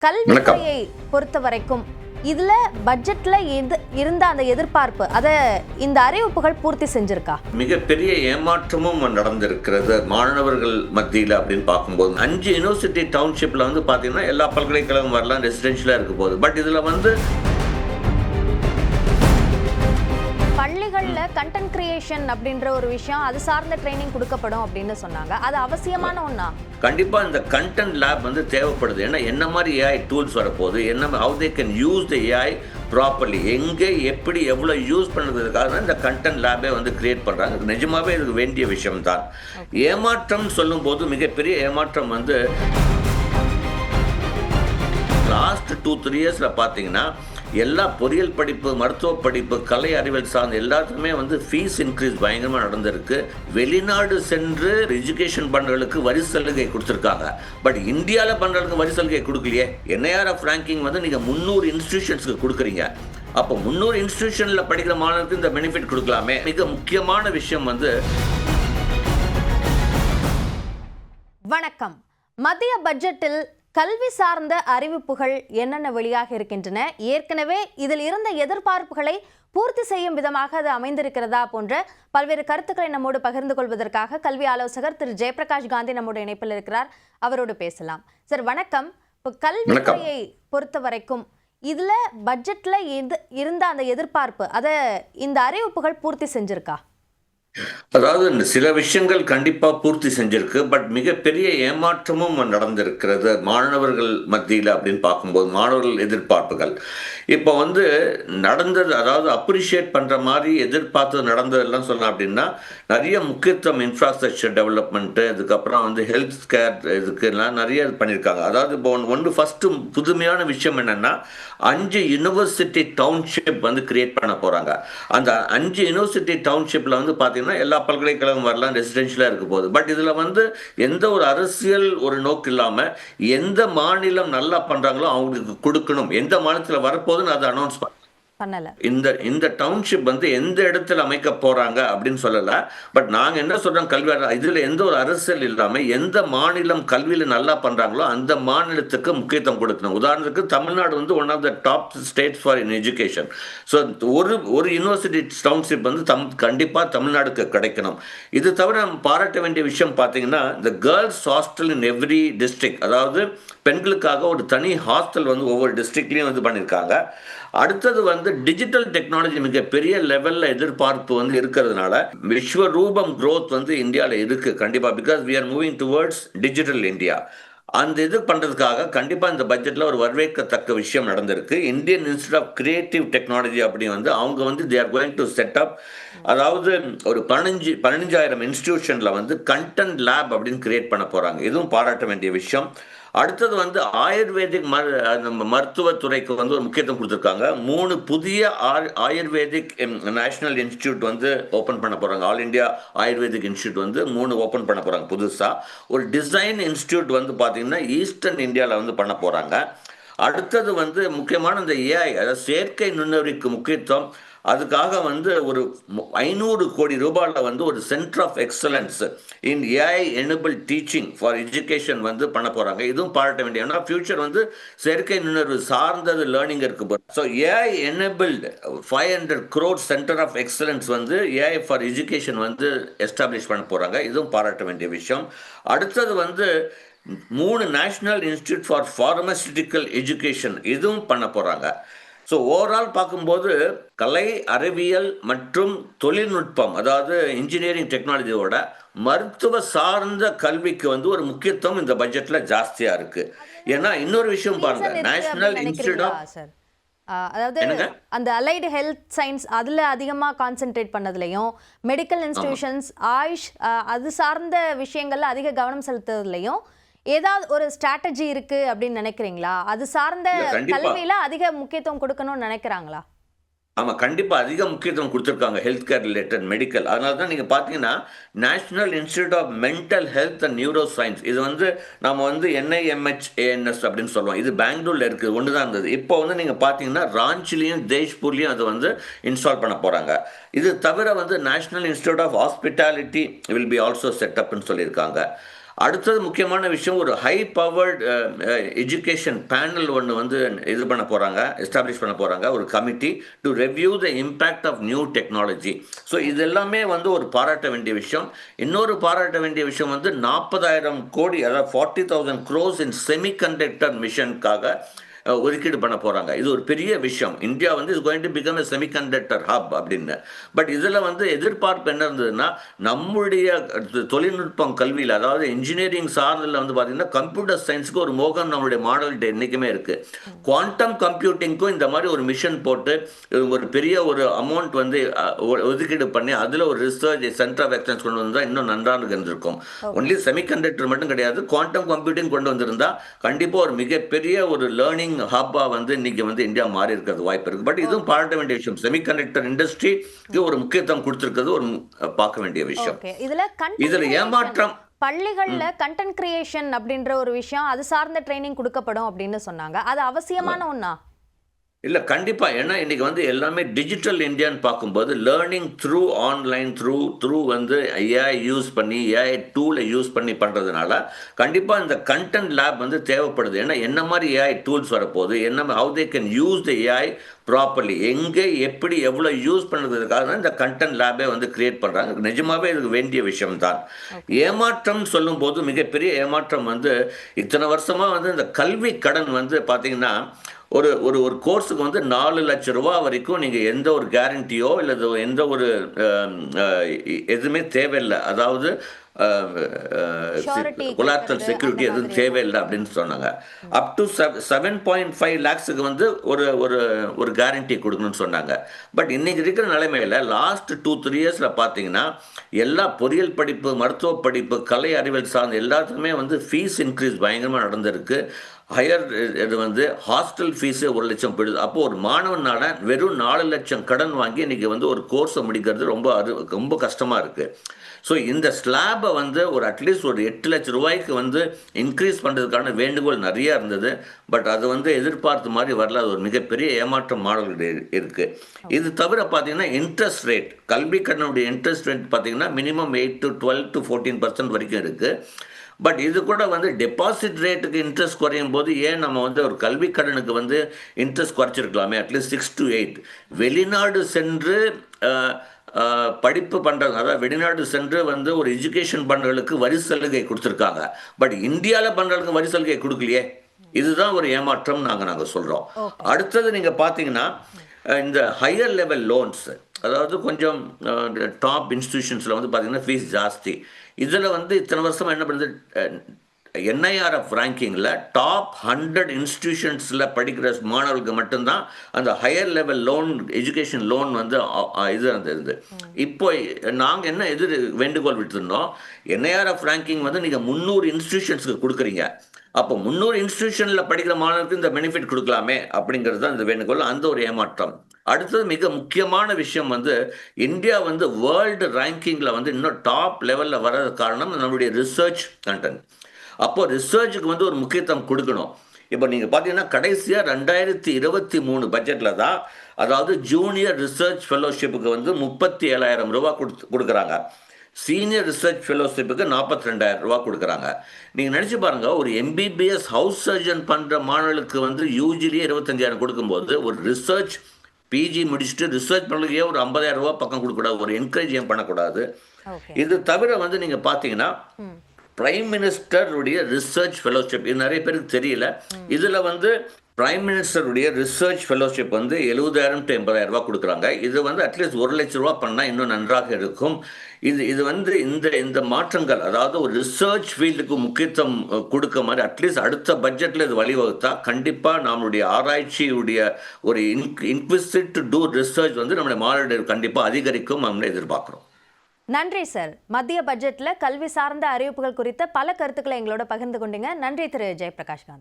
வணக்கம். கல்வித்துறையை பொறுத்த வரைக்கும் இதுல பட்ஜெட்ல இருந்த அந்த எதிர்பார்ப்பு அதை இந்த அறிவிப்புகள் பூர்த்தி செஞ்சிருக்கா? மிகப்பெரிய ஏமாற்றமும் நடந்திருக்கிறது மாணவர்கள் மத்தியில் அப்படின்னு பார்க்கும்போது 5 யூனிவர்சிட்டி டவுன்ஷிப்ல வந்து பார்த்தீங்கன்னா எல்லா பல்கலைக்கழகம் வரலாம், ரெசிடென்ஷியலாக இருக்க போகுது. பட் இதில் வந்து பள்ளிகள்ல கண்டென்ட் கிரியேஷன் அப்படின்ற ஒரு விஷயம் அது சார்ந்த ட்ரைனிங் கொடுக்கப்படும் அப்படின்னு சொன்னாங்க. அது அவசியமான ஒண்ணா? கண்டிப்பாக இந்த கண்டென்ட் லேப் வந்து தேவைப்படுது. ஏன்னா என்ன மாதிரி ஏஐ டூல்ஸ் வரப்போகுது, என்ன how they can use the AI properly, எங்கே எப்படி எவ்வளோ யூஸ் பண்ணுறதுக்காக தான் இந்த கண்டென்ட் லேபே வந்து கிரியேட் பண்ணுறாங்க. நிஜமாவே இதுக்கு வேண்டிய விஷயம்தான். ஏமாற்றம் சொல்லும்போது மிகப்பெரிய ஏமாற்றம் வந்து லாஸ்ட் 2-3 இயர்ஸில் பார்த்தீங்கன்னா எல்லா பொறியியல் படிப்பு, மருத்துவ படிப்பு, கலை அறிவியல் சார்ந்த எல்லாத்துக்குமே வந்து ஃபீஸ் இன்க்ரீஸ் பயங்கரமாக நடந்திருக்கு. வெளிநாடு சென்று எஜுகேஷன் பண்ணுறதுக்கு வரி சலுகை கொடுத்துருக்காங்க. பட் இந்தியாவில் பண்ணுறதுக்கு வரி சலுகை கொடுக்கலையே. என்ஐஆர்எஃப் ரேங்கிங் வந்து நீங்கள் 300 இன்ஸ்டிடியூஷன்ஸ்க்கு கொடுக்குறீங்க. அப்போ 300 இன்ஸ்டிடியூஷனில் படிக்கிற மாணவருக்கு இந்த பெனிஃபிட் கொடுக்கலாமே. மிக முக்கியமான விஷயம் வந்து வணக்கம். மத்திய பட்ஜெட்டில் கல்வி சார்ந்த அறிவிப்புகள் என்னென்ன வெளியாக இருக்கின்றன, ஏற்கனவே இதில் இருந்த எதிர்பார்ப்புகளை பூர்த்தி செய்யும் விதமாக அது அமைந்திருக்கிறதா போன்ற பல்வேறு கருத்துக்களை நம்மோடு பகிர்ந்து கொள்வதற்காக கல்வி ஆலோசகர் திரு ஜெயபிரகாஷ் காந்தி நம்முடைய இணைப்பில் இருக்கிறார். அவரோடு பேசலாம். சார் வணக்கம். இப்போ கல்வித்துறையை பொறுத்த வரைக்கும் இதுல பட்ஜெட்ல இருந்த அந்த எதிர்பார்ப்பு அதை இந்த அறிவிப்புகள் பூர்த்தி செஞ்சிருக்கா? அதாவது சில விஷயங்கள் கண்டிப்பாக பூர்த்தி செஞ்சிருக்கு. பட் மிகப்பெரிய ஏமாற்றமும் நடந்திருக்கிறது மாணவர்கள் மத்தியில் அப்படின்னு பார்க்கும்போது மாணவர்கள் எதிர்பார்ப்புகள் இப்போ வந்து நடந்தது, அதாவது அப்ரிஷியேட் பண்ணுற மாதிரி எதிர்பார்த்து நடந்ததெல்லாம் சொல்லலாம். அப்படின்னா நிறைய முக்கியத்துவம் இன்ஃப்ராஸ்ட்ரக்சர் டெவலப்மெண்ட்டு, இதுக்கப்புறம் வந்து ஹெல்த் கேர், இதுக்கெல்லாம் நிறைய பண்ணியிருக்காங்க. அதாவது இப்போ ஒன்று ஃபஸ்ட்டு புதுமையான விஷயம் என்னென்னா 5 யூனிவர்சிட்டி டவுன்ஷிப் வந்து கிரியேட் பண்ண போகிறாங்க. அந்த 5 யூனிவர்சிட்டி டவுன்ஷிப்பில் வந்து பார்த்தீங்கன்னா எல்லா பல்கலைக்கழகம் வரலாம், ரெசிடென்ஷியலாக இருக்க போகுது. பட் இதில் வந்து எந்த ஒரு அரசியல் ஒரு நோக்கு இல்லாமல் எந்த மாநிலம் நல்லா பண்ணுறாங்களோ அவங்களுக்கு கொடுக்கணும், எந்த மாநிலத்தில் வரப்போகுதுன்னு அதை அனௌன்ஸ் பண்ணல. இந்த டவுன்ஷிப் வந்து எந்த இடத்துல அமைக்க போறாங்க அப்படின்னு சொல்லல. பட் நாங்க என்ன சொல்றோம், கல்வி இதுல எந்த ஒரு அரசியல் இல்லாம எந்த மாநிலம் கல்வியில நல்லா பண்றாங்களோ அந்த மாநிலத்துக்கு முக்கியத்துவம் கொடுக்கணும். உதாரணத்துக்கு தமிழ்நாடு வந்து one of the top states for in education. So ஒரு யூனிவர்சிட்டி டவுன்ஷிப் வந்து கண்டிப்பா தமிழ்நாடுக்கு கிடைக்கணும். இது தவிர நம்ம பாராட்ட வேண்டிய விஷயம் பார்த்தீங்கன்னா இந்த girls hostel in every district, அதாவது பெண்களுக்காக ஒரு தனி ஹாஸ்டல் வந்து ஒவ்வொரு டிஸ்ட்ரிக்ட்லயும் வந்து பண்ணியிருக்காங்க. அடுத்தது வந்து டிஜிட்டல் டெக்னாலஜி மிகப்பெரிய லெவலில் எதிர்பார்ப்பு வந்து இருக்கிறதுனால விஸ்வரூபம் க்ரோத் வந்து இந்தியாவில் இருக்கு கண்டிப்பாக. Because we are moving towards digital India. அந்த இது பண்ணுறதுக்காக கண்டிப்பாக இந்த பட்ஜெட்டில் ஒரு வரவேற்கத்தக்க விஷயம் நடந்திருக்கு. Indian institute of creative technology அப்படி வந்து அவங்க வந்து they are going to set up, அதாவது ஒரு 15,000 இன்ஸ்டிடியூஷனில் வந்து கண்டென்ட் லேப் அப்படின்னு கிரியேட் பண்ண போகிறாங்க. இதுவும் பாராட்ட வேண்டிய விஷயம். அடுத்தது வந்து ஆயுர்வேதிக் மருத்துவத்துறைக்கு வந்து ஒரு முக்கியத்துவம் கொடுத்துருக்காங்க. 3 புதிய ஆயுர்வேதிக் நேஷனல் இன்ஸ்டிடியூட் வந்து ஓப்பன் பண்ண போகிறாங்க. ஆல் இண்டியா ஆயுர்வேதிக் இன்ஸ்டியூட் வந்து 3 ஓப்பன் பண்ண போகிறாங்க புதுசாக. ஒரு டிசைன் இன்ஸ்டிடியூட் வந்து பார்த்தீங்கன்னா ஈஸ்டர்ன் இந்தியாவில் வந்து பண்ண போகிறாங்க. அடுத்தது வந்து முக்கியமான இந்த ஏஐ, அதாவது செயற்கை நுண்ணறிவுக்கு முக்கியத்துவம், அதுக்காக வந்து ஒரு 500 கோடி ரூபாயில் வந்து ஒரு centre of excellence in AI enable teaching for education வந்து பண்ண போகிறாங்க. இதுவும் பாராட்ட வேண்டிய, ஏன்னா ஃபியூச்சர் வந்து செயற்கை நுண்ணறிவு சார்ந்தது லேர்னிங் இருக்கு போது. So AI enabled 500 crore centre of excellence வந்து ஏஐ ஃபார் எஜுகேஷன் வந்து எஸ்டாப்ளிஷ் பண்ண போகிறாங்க. இதுவும் பாராட்ட வேண்டிய விஷயம். அடுத்தது வந்து 3 national institute for pharmaceutical education இதுவும் பண்ண போகிறாங்க. ஸோ ஓவரால் பார்க்கும்போது கலை, அறிவியல் மற்றும் தொழில்நுட்பம், அதாவது இன்ஜினியரிங் டெக்னாலஜியோட மருத்துவ சார்ந்த கல்விக்கு வந்து ஒரு முக்கியத்துவம் இந்த பட்ஜெட்ல ஜாஸ்தியா இருக்கு. ஏன்னா இன்னொரு விஷயம் பாருங்க, நேஷனல் இன்ஸ்டிடியூட் ஆஃப், அதாவது அந்த அலைடு ஹெல்த் சயின்ஸ் அதுல அதிகமா கான்சென்ட்ரேட் பண்ணதுலையும், மெடிக்கல் இன்ஸ்டிடியூஷன்ஸ், ஆயுஷ் அது சார்ந்த விஷயங்கள்ல அதிக கவனம் செலுத்துறதுலையும் ஏதாவது ஒரு ஸ்ட்ராட்டஜி இருக்கு அப்படின்னு நினைக்கிறீங்களா? அது சார்ந்த கல்வியில அதிக முக்கியத்துவம் கொடுக்கணும்னு நினைக்கிறாங்களா? ஆமாம், கண்டிப்பாக அதிக முக்கியத்துவம் கொடுத்துருக்காங்க ஹெல்த் கேர் ரிலேட்டட் மெடிக்கல். அதனால தான் நீங்கள் பார்த்தீங்கன்னா national institute of mental health and neuro science, இது வந்து நம்ம வந்து NIMHANS அப்படின்னு சொல்லுவோம். இது பெங்களூரில் இருக்குது, ஒன்று தான் இருந்தது. இப்போ வந்து நீங்கள் பார்த்தீங்கன்னா ராஞ்சிலையும் தேஷ்பூர்லையும் அதை வந்து இன்ஸ்டால் பண்ண போகிறாங்க. இது தவிர வந்து national institute of hospitality will be also செட்டப்னு சொல்லியிருக்காங்க. அடுத்தது முக்கியமான விஷயம், ஒரு ஹை பவர்ட் எஜுகேஷன் பேனல் ஒன்று வந்து இது பண்ண போகிறாங்க, எஸ்டாப்ளிஷ் பண்ண போகிறாங்க, ஒரு committee to review the impact of new technology. So இது எல்லாமே வந்து ஒரு பாராட்ட வேண்டிய விஷயம். இன்னொரு பாராட்ட வேண்டிய விஷயம் வந்து 40,000 கோடி, அதாவது 40,000 crores இன் செமிகண்டக்டர் மிஷனுக்காக ஒதுக்கீடு பண்ண போகிறாங்க. இது ஒரு பெரிய விஷயம். இந்தியா வந்து is going to become a semiconductor hub அப்படின்னு. பட் இதில் வந்து எதிர்பார்ப்பு என்ன இருந்ததுன்னா, நம்முடைய தொழில்நுட்பம் கல்வியில், அதாவது இன்ஜினியரிங் சார்ந்தில் வந்து பார்த்தீங்கன்னா கம்ப்யூட்டர் சயின்ஸுக்கு ஒரு மோகம் நம்மளுடைய மாடல்கிட்ட என்றைக்குமே இருக்குது. குவாண்டம் கம்ப்யூட்டிங்க்கும் இந்த மாதிரி ஒரு மிஷன் போட்டு ஒரு பெரிய ஒரு அமௌண்ட் வந்து ஒதுக்கீடு பண்ணி அதில் ஒரு ரிசர்ச் சென்டர் ஆஃப் எக்ஸலன்ஸ் கொண்டு வந்தால் இன்னும் நன்றாக இருந்திருக்கும். ஒன்லி செமிகண்டக்டர் மட்டும் கிடையாது, குவாண்டம் கம்ப்யூட்டிங் கொண்டு வந்திருந்தால் கண்டிப்பாக ஒரு மிகப்பெரிய ஒரு லேர்னிங் ஹப்பா வந்து இன்னைக்கு வந்து இந்தியா மாறி இருக்கிறது வாய்ப்பு இருக்கு. பட் இதுவும் பாராட்ட வேண்டிய விஷயம். செமிகண்டக்டர் இண்டஸ்ட்ரிக்கு ஒரு முக்கியத்துவம் கொடுத்திருக்கிறது ஒரு பார்க்க வேண்டிய விஷயம். இதுல ஏமாற்றம், பள்ளிகள்ல கண்டென்ட் கிரியேஷன் அப்படின்ற ஒரு விஷயம், அது சார்ந்த ட்ரைனிங் கொடுக்கப்படும் அப்படின்னு சொன்னாங்க. அது அவசியமான ஒண்ணா? இல்லை, கண்டிப்பாக. ஏன்னா இன்றைக்கி வந்து எல்லாமே டிஜிட்டல் இந்தியான்னு பார்க்கும்போது லேர்னிங் த்ரூ ஆன்லைன் த்ரூ வந்து ஏஐ யூஸ் பண்ணி, ஏஐ டூலை யூஸ் பண்ணி பண்ணுறதுனால கண்டிப்பாக இந்த கண்டென்ட் லேப் வந்து தேவைப்படுது. ஏன்னா என்ன மாதிரி ஏஐ டூல்ஸ் வரப்போகுது, என்ன how they can use the AI properly, எங்கே எப்படி எவ்வளோ யூஸ் பண்ணுறதுக்காக தான் இந்த கண்டென்ட் லேபே வந்து கிரியேட் பண்ணுறாங்க. நிஜமாகவே இதுக்கு வேண்டிய விஷயம்தான். ஏமாற்றம் சொல்லும்போது மிகப்பெரிய ஏமாற்றம் வந்து இத்தனை வருஷமாக வந்து இந்த கல்வி கடன் வந்து பார்த்தீங்கன்னா ஒரு ஒரு ஒரு கோர்ஸுக்கு வந்து 4 லட்சம் ரூபா வரைக்கும் நீங்கள் எந்த ஒரு கேரண்டியோ இல்லை எந்த ஒரு எதுவுமே தேவையில்லை, அதாவது கொலாட்ரல் செக்யூரிட்டி எதுவும் தேவையில்லை அப்படின்னு சொன்னாங்க. அப் டு 7.5 lakhs வந்து ஒரு ஒரு ஒரு கேரண்டி கொடுக்கணும்னு சொன்னாங்க. பட் இன்னைக்கு இருக்கிற நிலைமையில் லாஸ்ட் 2-3 years பார்த்தீங்கன்னா எல்லா பொறியியல் படிப்பு, மருத்துவ படிப்பு, கலை அறிவியல் சார்ந்த எல்லாத்துக்குமே வந்து ஃபீஸ் இன்க்ரீஸ் பயங்கரமாக நடந்திருக்கு. ஹையர் இது வந்து ஹாஸ்டல் ஃபீஸு 1 லட்சம் போயிடுது. அப்போது ஒரு மாணவனால வெறும் 4 லட்சம் கடன் வாங்கி இன்றைக்கி வந்து ஒரு கோர்ஸை முடிக்கிறது ரொம்ப கஷ்டமாக இருக்குது. ஸோ இந்த ஸ்லாபை வந்து ஒரு அட்லீஸ்ட் ஒரு 8 லட்சம் ரூபாய்க்கு வந்து இன்க்ரீஸ் பண்ணுறதுக்கான வேண்டுகோள் நிறையா இருந்தது. பட் அது வந்து எதிர்பார்த்த மாதிரி வரல. அது ஒரு மிகப்பெரிய ஏமாற்றம் மாடல்கள் இருக்குது. இது தவிர பார்த்தீங்கன்னா இன்ட்ரெஸ்ட் ரேட், கல்வி கடனுடைய இன்ட்ரெஸ்ட் ரேட் பார்த்தீங்கன்னா மினிமம் 8 to 12 to 14% வரைக்கும் இருக்குது. பட் இது கூட வந்து டெபாசிட் ரேட்டுக்கு இன்ட்ரெஸ்ட் குறையும் போது ஏன் நம்ம வந்து ஒரு கல்வி கடனுக்கு வந்து இன்ட்ரெஸ்ட் குறைச்சிருக்கலாமே, அட்லீஸ்ட் 6 to 8. வெளிநாடு சென்று படிப்பு பண்ணுறாங்க, அதாவது வெளிநாடு சென்று வந்து ஒரு எஜுகேஷன் பண்ணுறதுக்கு வரி சலுகை கொடுத்துருக்காங்க. பட் இந்தியாவில் பண்ணுறதுக்கு வரி சலுகை கொடுக்கலையே. இதுதான் ஒரு ஏமாற்றம் நாங்கள் சொல்கிறோம். அடுத்தது நீங்கள் பார்த்தீங்கன்னா இந்த ஹையர் லெவல் லோன்ஸ், அதாவது கொஞ்சம் டாப் இன்ஸ்டிடியூஷன்ஸில் வந்து பார்த்தீங்கன்னா ஃபீஸ் ஜாஸ்தி. இதில் வந்து இத்தனை வருஷமாக என்ன பண்ணுது, என்ஐஆர்எஃப் ரேங்கிங்கில் டாப் 100 இன்ஸ்டிடியூஷன்ஸில் படிக்கிற மாணவர்களுக்கு மட்டும்தான் அந்த higher level loan, education loan வந்து இது இருந்தது. இப்போ நாங்கள் என்ன வேண்டுகோள் விட்டுருந்தோம், என்ஐஆர்எஃப் ரேங்கிங் வந்து நீங்கள் 300 இன்ஸ்டிடியூஷன்ஸுக்கு கொடுக்குறீங்க. அப்போ 300 இன்ஸ்டிடியூஷனில் படிக்கிற மாணவர்களுக்கு இந்த பெனிஃபிட் கொடுக்கலாமே அப்படிங்கிறது தான் இந்த வேண்டுகோள். அந்த ஒரு ஏமாற்றம். அடுத்தது மிக முக்கியமான விஷயம் வந்து இந்தியா வந்து வேர்ல்டு ரேங்கிங்கில் வந்து இன்னும் டாப் லெவலில் வர்றது காரணம் நம்மளுடைய ரிசர்ச் கண்டென்ட். அப்போ ரிசர்ச்சுக்கு வந்து ஒரு முக்கியத்துவம் கொடுக்கணும். இப்போ நீங்கள் பார்த்தீங்கன்னா கடைசியாக 2023 பட்ஜெட்டில் தான், அதாவது ஜூனியர் ரிசர்ச் ஃபெலோஷிப்புக்கு வந்து 37,000 ரூபா கொடுக்குறாங்க. சீனியர் ரிசர்ச் ஃபெலோஷிப்புக்கு 42,000 ரூபா கொடுக்குறாங்க. நீங்கள் நினச்சி பாருங்கள், ஒரு எம்பிபிஎஸ் ஹவுஸ் சர்ஜன் பண்ணுற மாணவர்களுக்கு வந்து யூஜிலேயே 25,000 கொடுக்கும்போது ஒரு ரிசர்ச் பிஜி முடிச்சுட்டு ரிசர்ச் பண்ணுறதுக்கே ஒரு 50,000 ரூபா பக்கம் கொடுக்கக்கூடாது, ஒரு என்கரேஜ் ஏன் பண்ணக்கூடாது? இது தவிர வந்து நீங்கள் பார்த்தீங்கன்னா பிரைம் மினிஸ்டருடைய ரிசர்ச் ஃபெலோஷிப், இது நிறைய பேருக்கு தெரியல. இதில் வந்து பிரைம் மினிஸ்டருடைய ரிசர்ச் ஃபெலோஷிப் வந்து 70,000 to 80,000 ரூபா கொடுக்குறாங்க. இது வந்து அட்லீஸ்ட் 1 லட்சம் ரூபா பண்ணால் இன்னும் நன்றாக இருக்கும். இது வந்து இந்த மாற்றங்கள், அதாவது ஒரு ரிசர்ச் ஃபீல்டுக்கு முக்கியத்துவம் கொடுக்க மாதிரி அட்லீஸ்ட் அடுத்த பட்ஜெட்டில் இது வழிவகுத்தா கண்டிப்பாக நம்மளுடைய ஆராய்ச்சியுடைய ஒரு இன்க்விசிட் டு டூ ரிசர்ச் வந்து நம்மளுடைய மாநில கண்டிப்பாக அதிகரிக்கும் நம்ம எதிர்பார்க்குறோம். நன்றி சார். மத்திய பட்ஜெட்டில் கல்வி சார்ந்த அறிவிப்புகள் குறித்த பல கருத்துக்களை எங்களோட பகிர்ந்து கொண்டீங்க. நன்றி திரு ஜெயபிரகாஷ் காந்தி.